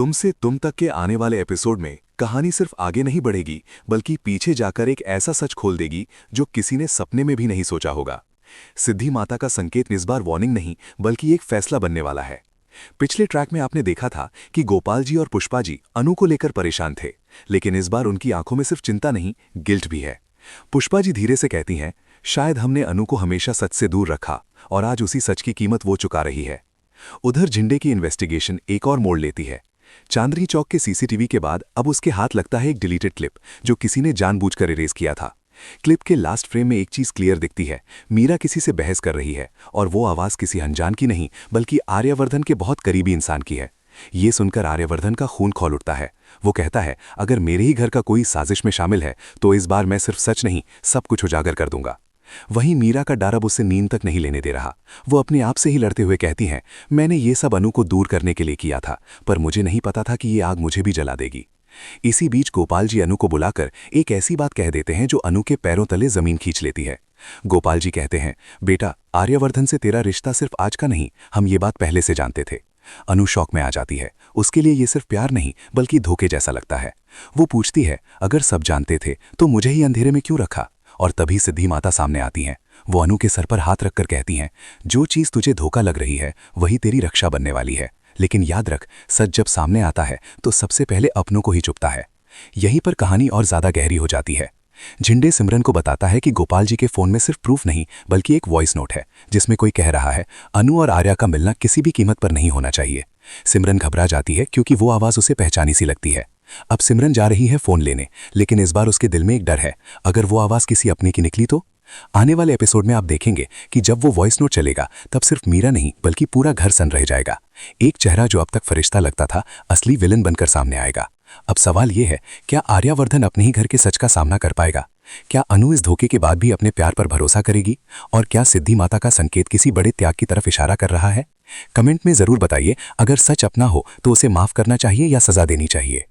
तुमसे तुम तक के आने वाले एपिसोड में कहानी सिर्फ आगे नहीं बढ़ेगी बल्कि पीछे जाकर एक ऐसा सच खोल देगी जो किसी ने सपने में भी नहीं सोचा होगा। सिद्धि माता का संकेत इस बार वार्निंग नहीं बल्कि एक फैसला बनने वाला है। पिछले ट्रैक में आपने देखा था कि गोपाल जी और पुष्पा जी अनु को लेकर परेशान थे, लेकिन इस बार उनकी आंखों में सिर्फ चिंता नहीं गिल्ट भी है। पुष्पा जी धीरे से कहती हैं, शायद हमने अनु को हमेशा सच से दूर रखा और आज उसी सच की कीमत वो चुका रही है। उधर झिंडे की इन्वेस्टिगेशन एक और मोड़ लेती है। चांदनी चौक के सीसीटीवी के बाद अब उसके हाथ लगता है एक डिलीटेड क्लिप जो किसी ने जानबूझकर इरेज किया था। क्लिप के लास्ट फ्रेम में एक चीज क्लियर दिखती है, मीरा किसी से बहस कर रही है और वो आवाज किसी अनजान की नहीं बल्कि आर्यवर्धन के बहुत करीबी इंसान की है। ये सुनकर आर्यवर्धन का खून खौल उठता है। वो कहता है, अगर मेरे ही घर का कोई साजिश में शामिल है तो इस बार मैं सिर्फ सच नहीं सब कुछ उजागर कर दूंगा। वहीं मीरा का डर अब उससे नींद तक नहीं लेने दे रहा। वो अपने आप से ही लड़ते हुए कहती हैं, मैंने ये सब अनु को दूर करने के लिए किया था, पर मुझे नहीं पता था कि ये आग मुझे भी जला देगी। इसी बीच गोपाल जी अनु को बुलाकर एक ऐसी बात कह देते हैं जो अनु के पैरों तले जमीन खींच लेती है। गोपाल जी कहते हैं, बेटा आर्यवर्धन से तेरा रिश्ता सिर्फ आज का नहीं, हम ये बात पहले से जानते थे। अनु शौक में आ जाती है। उसके लिए ये सिर्फ प्यार नहीं बल्कि धोखे जैसा लगता है। वो पूछती है, अगर सब जानते थे तो मुझे ही अंधेरे में क्यों रखा? और तभी सिद्धि माता सामने आती हैं। वो अनु के सर पर हाथ रखकर कहती हैं, जो चीज तुझे धोखा लग रही है वही तेरी रक्षा बनने वाली है, लेकिन याद रख सच जब सामने आता है तो सबसे पहले अपनों को ही चुपता है। यहीं पर कहानी और ज्यादा गहरी हो जाती है। झिंडे सिमरन को बताता है कि गोपाल जी के फोन में सिर्फ प्रूफ नहीं बल्कि एक वॉइस नोट है जिसमें कोई कह रहा है, अनु और आर्या का मिलना किसी भी कीमत पर नहीं होना चाहिए। सिमरन घबरा जाती है क्योंकि वो आवाज उसे पहचानी सी लगती है। अब सिमरन जा रही है फोन लेने, लेकिन इस बार उसके दिल में एक डर है, अगर वो आवाज किसी अपने की निकली तो? आने वाले एपिसोड में आप देखेंगे कि जब वो वॉइस नोट चलेगा तब सिर्फ मीरा नहीं बल्कि पूरा घर सन रह जाएगा। एक चेहरा जो अब तक फरिश्ता लगता था असली विलन बनकर सामने आएगा। अब सवाल यह है, क्या आर्यवर्धन अपने ही घर के सच का सामना कर पाएगा? क्या अनु इस धोखे के बाद भी अपने प्यार पर भरोसा करेगी? और क्या सिद्धि माता का संकेत किसी बड़े त्याग की तरफ इशारा कर रहा है? कमेंट में जरूर बताइए, अगर सच अपना हो तो उसे माफ करना चाहिए या सजा देनी चाहिए।